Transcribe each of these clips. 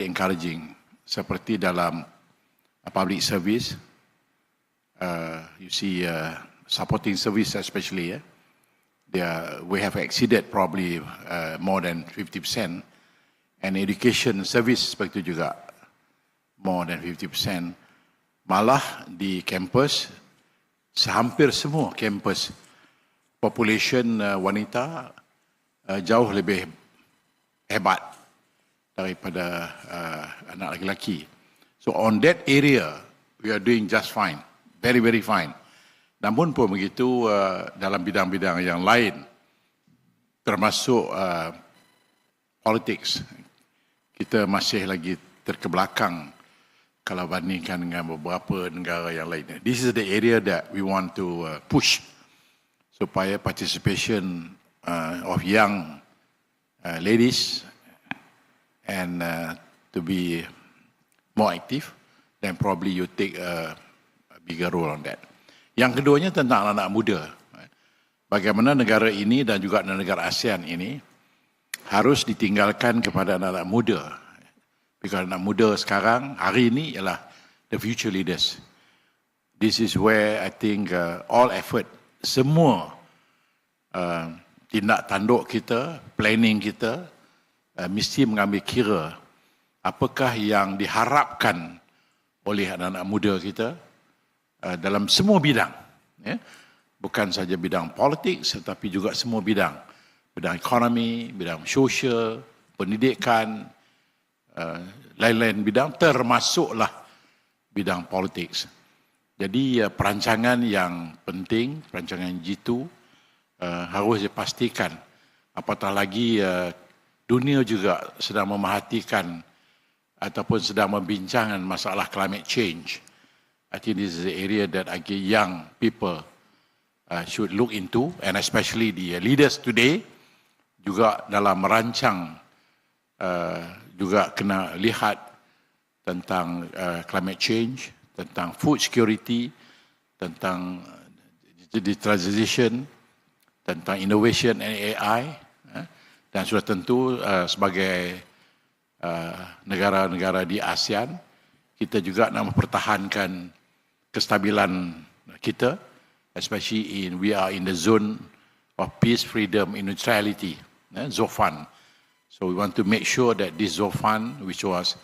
encouraging seperti dalam public service, you see supporting service especially, we have exceeded probably more than 50%, and education service seperti itu juga more than 50%. Malah di kampus, hampir semua kampus, population wanita jauh lebih hebat daripada anak lelaki. So on that area, we are doing just fine, very very fine. Namun pun begitu, dalam bidang-bidang yang lain, termasuk politics, kita masih lagi terkebelakang kalau bandingkan dengan beberapa negara yang lain. This is the area that we want to push supaya participation of young ladies and to be more active, then probably you take a bigger role on that. Yang keduanya tentang anak-anak muda. Bagaimana negara ini dan juga negara ASEAN ini harus ditinggalkan kepada anak-anak muda. Because anak muda sekarang, hari ini ialah the future leaders. This is where I think all effort, semua tindak tanduk kita, planning kita, mesti mengambil kira apakah yang diharapkan oleh anak-anak muda kita dalam semua bidang. Bukan saja bidang politik, tetapi juga semua bidang. Bidang ekonomi, bidang sosial, pendidikan, lain-lain bidang, termasuklah bidang politik. Jadi perancangan yang penting, perancangan jitu, harus dipastikan. Apatah lagi dunia juga sedang memerhatikan ataupun sedang membincangkan masalah climate change. I think this is the area that young people should look into, and especially the leaders today juga dalam merancang juga kena lihat tentang climate change, tentang food security, tentang digitalization, tentang innovation and AI, dan sudah tentu sebagai negara-negara di ASEAN, kita juga nak mempertahankan kestabilan kita, especially we are in the zone of peace, freedom, and neutrality, ZOFAN. So we want to make sure that this ZOFAN, which was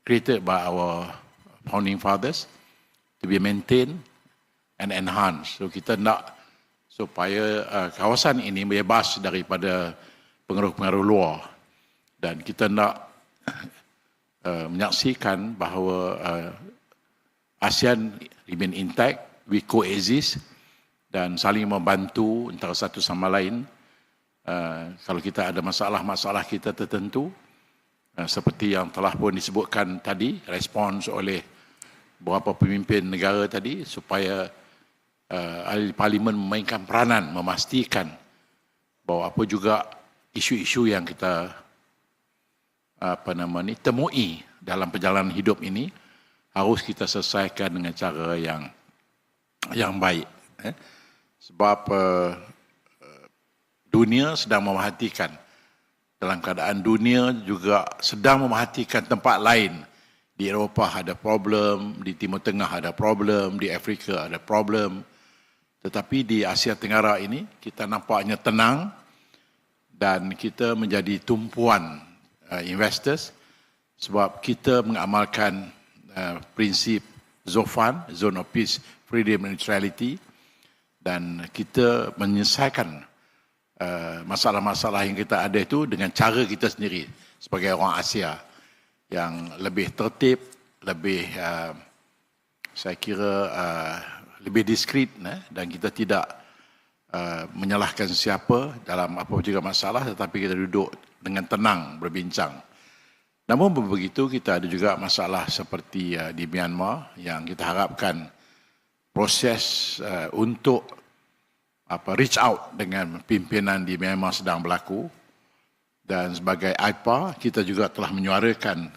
created by our founding fathers, to be maintained and enhanced. So kita nak supaya kawasan ini bebas daripada pengaruh-pengaruh luar, dan kita nak menyaksikan bahawa ASEAN remain intact, we coexist dan saling membantu antara satu sama lain. Kalau kita ada masalah-masalah kita tertentu, seperti yang telah pun disebutkan tadi, respons oleh beberapa pemimpin negara tadi, supaya ahli parlimen memainkan peranan, memastikan bahawa apa juga isu-isu yang kita temui dalam perjalanan hidup ini harus kita selesaikan dengan cara yang baik. Sebab dunia sedang memerhatikan, dalam keadaan dunia juga sedang memerhatikan tempat lain. Di Eropah ada problem, di Timur Tengah ada problem, di Afrika ada problem. Tetapi di Asia Tenggara ini kita nampaknya tenang dan kita menjadi tumpuan investors sebab kita mengamalkan prinsip ZOFAN, Zone of Peace, Freedom and Neutrality, dan kita menyelesaikan masalah-masalah yang kita ada itu dengan cara kita sendiri sebagai orang Asia yang lebih tertib, lebih saya kira lebih diskret, dan kita tidak menyalahkan siapa dalam apa juga masalah, tetapi kita duduk dengan tenang berbincang. Namun begitu kita ada juga masalah seperti di Myanmar yang kita harapkan proses untuk reach out dengan pimpinan di Myanmar sedang berlaku, dan sebagai AIPA kita juga telah menyuarakan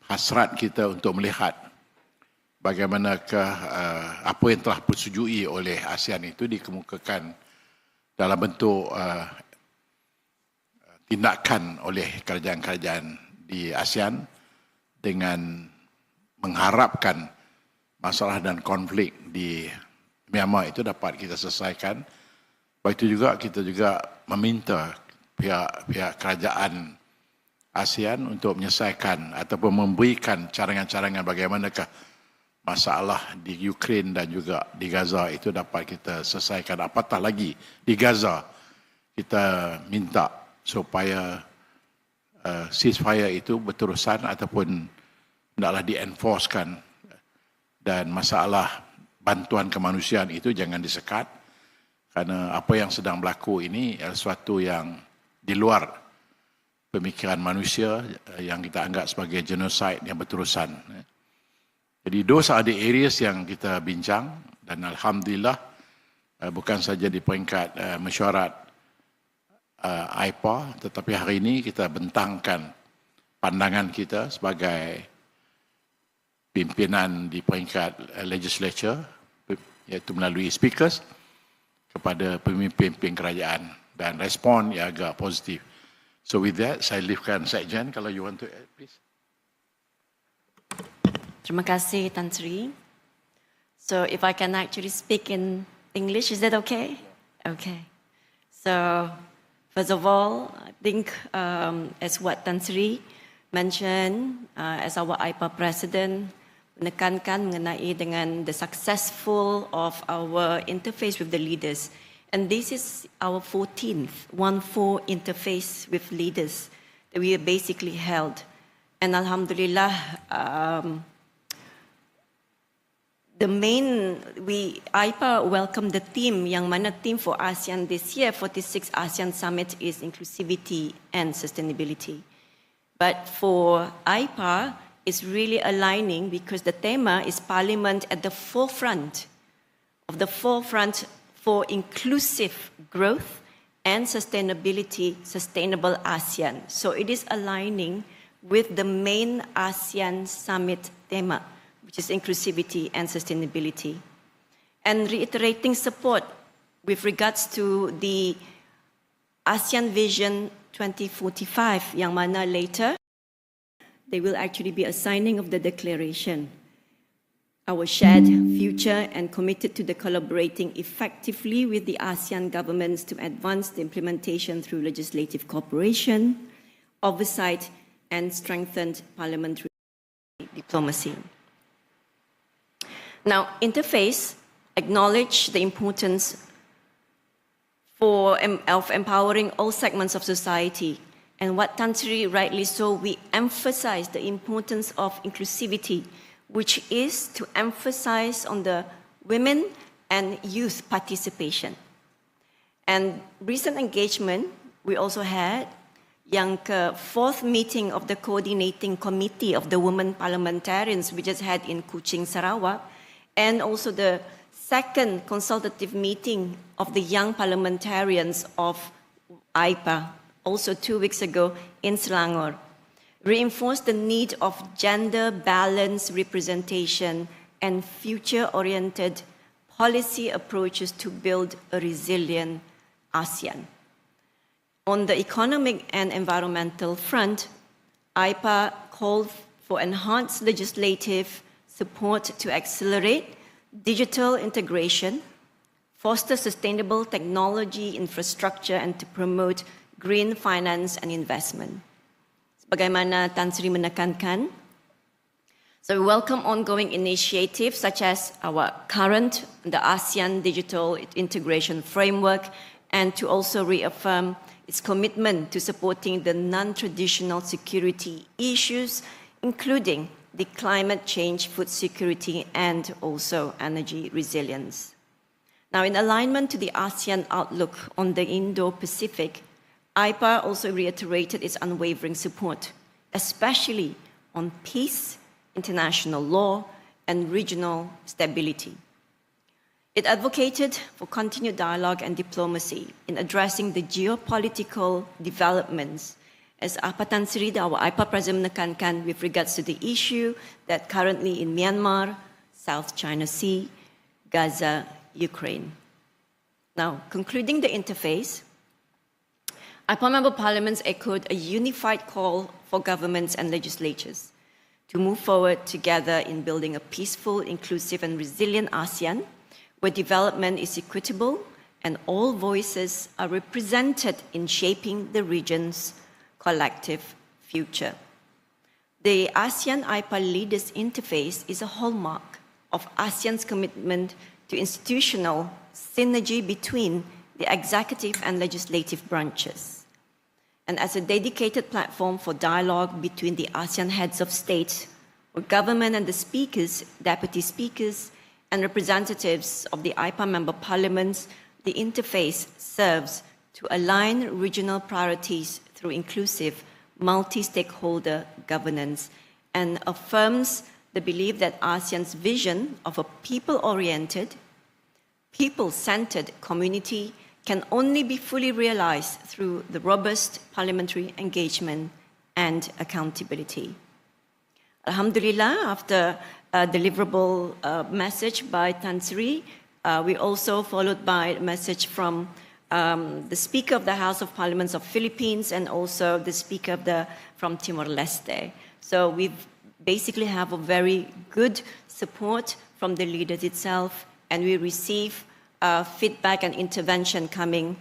hasrat kita untuk melihat bagaimanakah apa yang telah disetujui oleh ASEAN itu dikemukakan dalam bentuk tindakan oleh kerajaan-kerajaan di ASEAN dengan mengharapkan masalah dan konflik di Myanmar itu dapat kita selesaikan. Begitu juga kita juga meminta pihak kerajaan ASEAN untuk menyelesaikan ataupun memberikan cadangan-cadangan bagaimanakah masalah di Ukraine dan juga di Gaza itu dapat kita selesaikan. Apatah lagi di Gaza, kita minta supaya ceasefire itu berterusan ataupun hendaklah di-enforcekan, dan masalah bantuan kemanusiaan itu jangan disekat, kerana apa yang sedang berlaku ini adalah sesuatu yang di luar pemikiran manusia yang kita anggap sebagai genocide yang berterusan. Jadi those are the areas yang kita bincang, dan Alhamdulillah bukan saja di peringkat mesyuarat AIPA, tetapi hari ini kita bentangkan pandangan kita sebagai pimpinan di peringkat legislature, iaitu melalui speakers, kepada pemimpin-pemimpin kerajaan, dan respon yang agak positif. So with that, saya leavekan Sekjen, kalau you want to add, please. Terima kasih, Tan Sri. So if I can actually speak in English, is that okay? Okay. So first of all, I think as what Tan Sri mentioned, as our AIPA President, menekankan mengenai dengan the successful of our interface with the leaders. And this is our 14th 1-4 interface with leaders that we basically held. And Alhamdulillah, AIPA welcomed the theme, yang mana theme for ASEAN this year, 46 ASEAN Summit, is inclusivity and sustainability. But for AIPA, it's really aligning because the theme is Parliament at the forefront for inclusive growth and sustainability, sustainable ASEAN. So it is aligning with the main ASEAN Summit theme, which is inclusivity and sustainability. And reiterating support with regards to the ASEAN Vision 2045, yang mana later, there will actually be a signing of the declaration. Our shared future and committed to the collaborating effectively with the ASEAN governments to advance the implementation through legislative cooperation, oversight, and strengthened parliamentary diplomacy. Now, interface acknowledge the importance of empowering all segments of society. And what Tan Sri rightly so, we emphasize the importance of inclusivity, which is to emphasize on the women and youth participation. And recent engagement, we also had yang fourth meeting of the coordinating committee of the women parliamentarians, we just had in Kuching, Sarawak, and also the second consultative meeting of the young parliamentarians of AIPA, also 2 weeks ago in Selangor, reinforced the need of gender balance representation and future-oriented policy approaches to build a resilient ASEAN. On the economic and environmental front, AIPA called for enhanced legislative support to accelerate digital integration, foster sustainable technology infrastructure, and to promote green finance and investment. Sebagaimana Tan Sri menekankan, so we welcome ongoing initiatives such as our current, the ASEAN Digital Integration Framework, and to also reaffirm its commitment to supporting the non-traditional security issues, including the climate change, food security, and also energy resilience. Now, in alignment to the ASEAN outlook on the Indo-Pacific, AIPA also reiterated its unwavering support, especially on peace, international law, and regional stability. It advocated for continued dialogue and diplomacy in addressing the geopolitical developments, as Tan Sri, our AIPA President, menekankan with regards to the issue that currently in Myanmar, South China Sea, Gaza, Ukraine. Now, concluding the interface, AIPA member parliaments echoed a unified call for governments and legislatures to move forward together in building a peaceful, inclusive and resilient ASEAN, where development is equitable and all voices are represented in shaping the region's collective future. The ASEAN-AIPA Leaders Interface is a hallmark of ASEAN's commitment to institutional synergy between the executive and legislative branches. And as a dedicated platform for dialogue between the ASEAN heads of state, where government and the speakers, deputy speakers, and representatives of the AIPA member parliaments, the interface serves to align regional priorities through inclusive, multi-stakeholder governance and affirms the belief that ASEAN's vision of a people-oriented, people-centered community can only be fully realized through the robust parliamentary engagement and accountability. Alhamdulillah, after a deliverable message by Tan Sri, we also followed by a message from the Speaker of the House of Parliaments of Philippines and also the Speaker from Timor-Leste. So we basically have a very good support from the leaders itself, and we receive feedback and intervention coming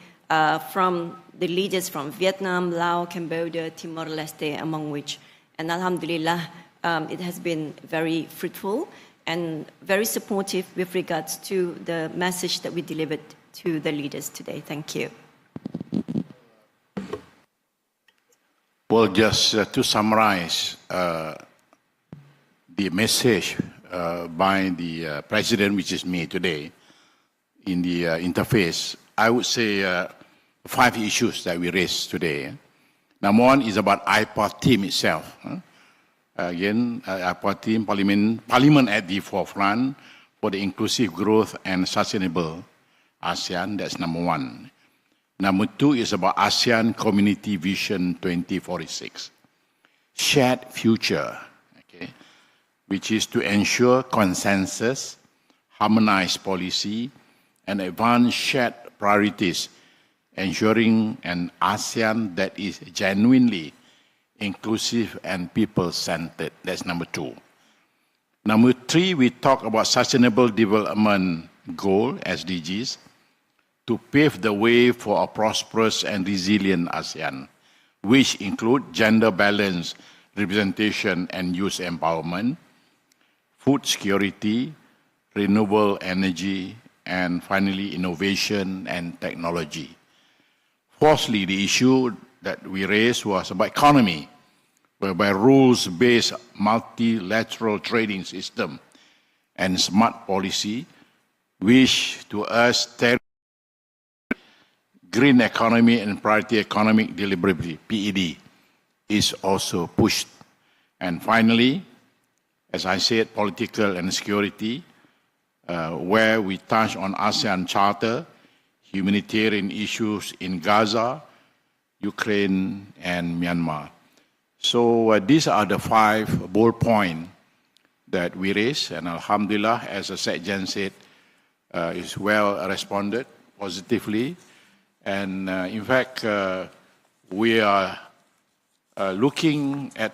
from the leaders from Vietnam, Laos, Cambodia, Timor-Leste, among which. And Alhamdulillah, it has been very fruitful and very supportive with regards to the message that we delivered to the leaders today. Thank you. Well, just to summarize the message by the President, which is me today, in the interface, I would say 5 issues that we raised today. Number 1 is about AIPA team itself. Again, AIPA team, Parliament at the forefront for the inclusive growth and sustainable ASEAN. That's number 1. Number 2 is about ASEAN Community Vision 2046. Shared future, okay, which is to ensure consensus, harmonized policy, and advance shared priorities, ensuring an ASEAN that is genuinely inclusive and people-centered. That's number 2. Number 3, we talk about Sustainable Development Goal, SDGs, to pave the way for a prosperous and resilient ASEAN, which include gender balance, representation and youth empowerment, food security, renewable energy, and finally, innovation and technology. Fourthly, the issue that we raised was about economy, whereby rules-based multilateral trading system and smart policy, which to us, green economy and priority economic deliverability, PED, is also pushed. And finally, as I said, political and security, where we touch on ASEAN Charter, humanitarian issues in Gaza, Ukraine, and Myanmar. So these are the 5 bold points that we raised, and Alhamdulillah, as the Sekjen said, is well responded positively. And in fact, we are looking at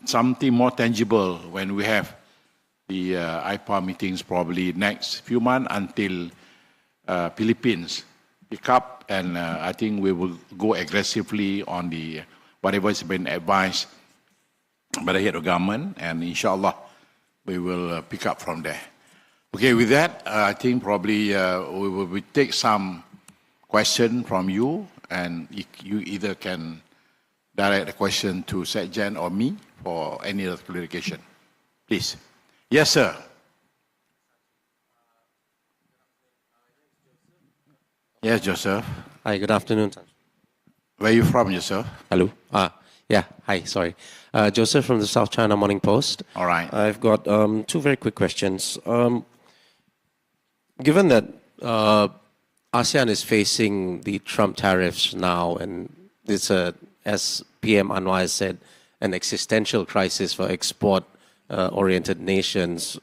something more tangible when we have the AIPA meetings probably next few months until Philippines pick up, and I think we will go aggressively on the whatever has been advised by the head of government, and inshallah we will pick up from there. Okay, with that, I think probably we will take some question from you, and you either can direct the question to Sekjen or me for any other clarification. Please. Yes, sir. Yes, Joseph. Hi, good afternoon. Where are you from, Joseph? Hello. Yeah, hi, sorry. Joseph from the South China Morning Post. All right. I've got 2 very quick questions. Given that ASEAN is facing the Trump tariffs now, and it's as PM Anwar has said, an existential crisis for export-oriented nations,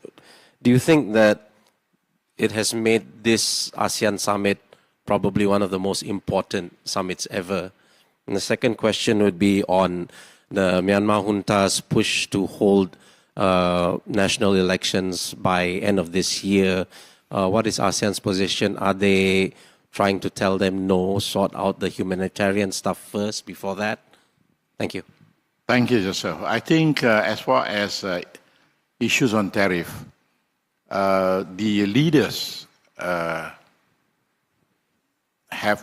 do you think that it has made this ASEAN summit probably one of the most important summits ever And the second question would be on the Myanmar junta's push to hold national elections by end of this year. What is ASEAN's position? Are they trying to tell them no, sort out the humanitarian stuff first before that? Thank you. Thank you, Joseph. I think as far as issues on tariff, the leaders have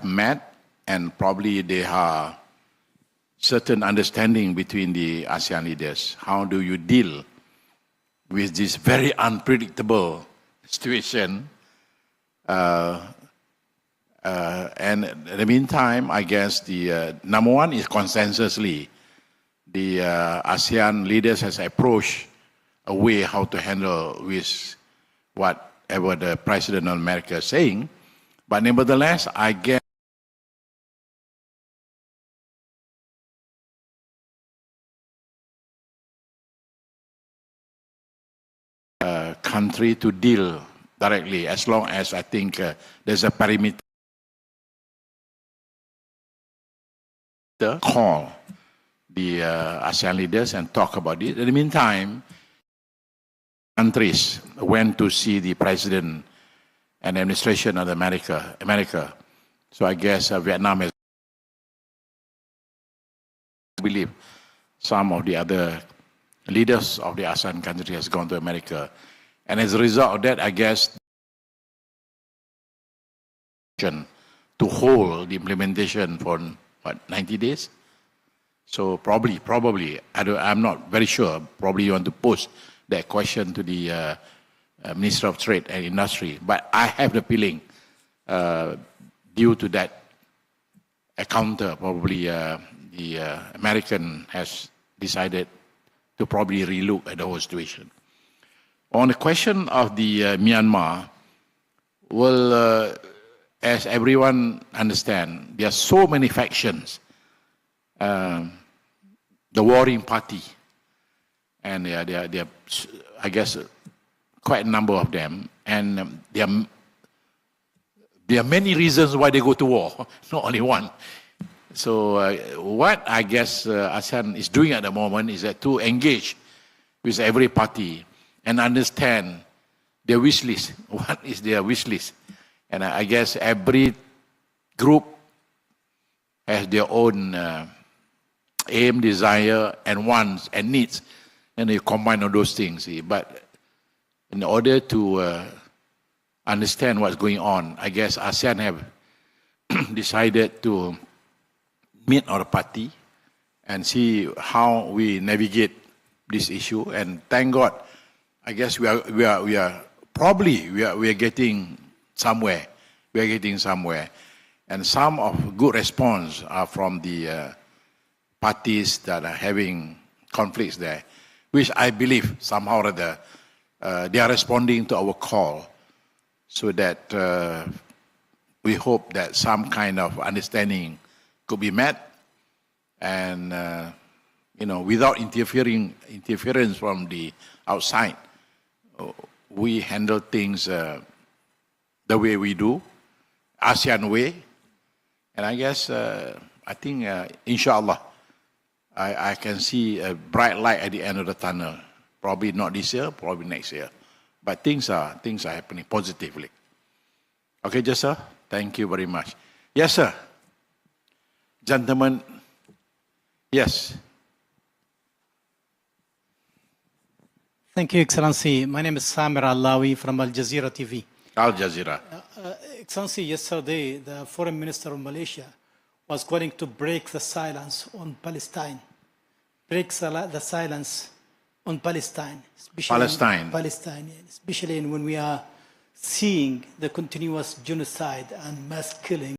met, and probably there are certain understanding between the ASEAN leaders. How do you deal with this very unpredictable situation? And in the meantime, I guess the number one is consensusly, the ASEAN leaders has approached a way how to handle with whatever the President of America is saying. But nevertheless, I guess country to deal directly, as long as I think there's a perimeter call the ASEAN leaders and talk about it. In the meantime, countries went to see the president and administration of America. So I guess Vietnam has, I believe, some of the other leaders of the ASEAN country has gone to America. And as a result of that, I guess, to hold the implementation for, 90 days? So probably, I'm not very sure, probably you want to post that question to the Minister of Trade and Industry. But I have the feeling, due to that encounter, probably the American has decided to probably relook at the whole situation. On the question of the Myanmar, well, as everyone understands, there are so many factions. The warring party, and there are, I guess, quite a number of them, and there are many reasons why they go to war, not only one. So what I guess ASEAN is doing at the moment is that to engage with every party and understand their wish list. What is their wish list? And I guess every group has their own aim, desire, and wants and needs, and you combine all those things. See. But in order to understand what's going on, I guess ASEAN have decided to meet our party and see how we navigate this issue. And thank God, I guess we are getting somewhere. We are getting somewhere, and some of good response are from the parties that are having conflicts there, which I believe somehow or other they are responding to our call, so that we hope that some kind of understanding could be met, and without interference from the outside, we handle things the way we do, ASEAN way, and I guess I think inshallah I can see a bright light at the end of the tunnel. Probably not this year, probably next year, but things are happening positively. Okay, yes, sir. Thank you very much. Yes, sir. Gentlemen, yes. Thank you, Excellency. My name is Samir Alawi from Al Jazeera TV. Al Jazeera. Excellency, yesterday the Foreign Minister of Malaysia was calling to break the silence on Palestine. Break the silence on Palestine. Palestine, especially when we are seeing the continuous genocide and mass killing